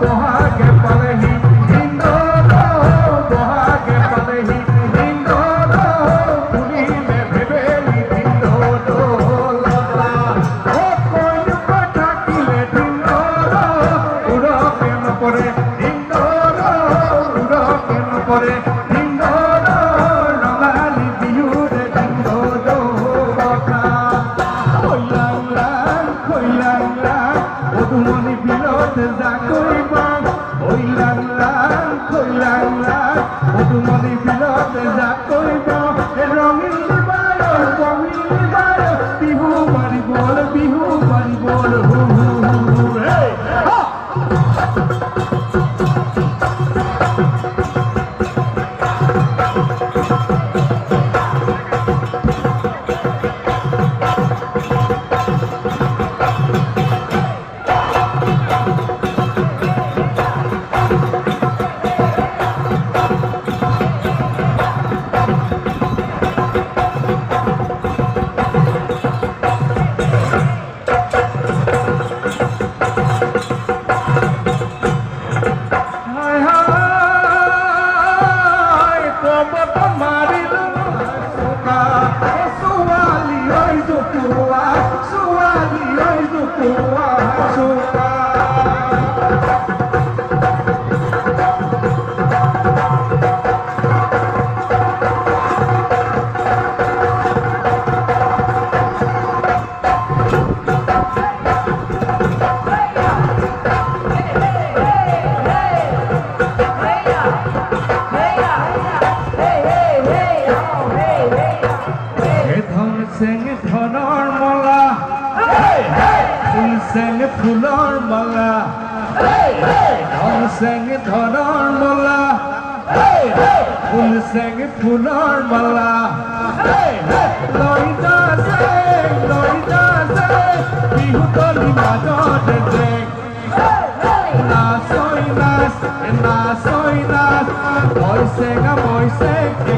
বহাগে পালেহি ইন্দ্র বহাগে পালেহি ইন্দ্র পুলিমে ভেবেলি ইন্দ্র লতা ও কোন পাঠাকিলে ইন্দ্র উড়কে নপরে ইন্দ্র উড়কে নপরে মধুমণি বিনোদ যা কইবা ওই লাং লাং কই লাং লাং মধুমণি বিনোদ যা কইবা রঙিন বায় রঙিন বায় বিহু বাড়ি বল হু হু হু হে ফুলৰ মালা ধন চেং ধনৰ মালা ফুল চেং ফুলৰ মালা লৈ যাছে বিহুতলি মাজতে জেং নাচৈ নাচ মই চেঙা মই চেং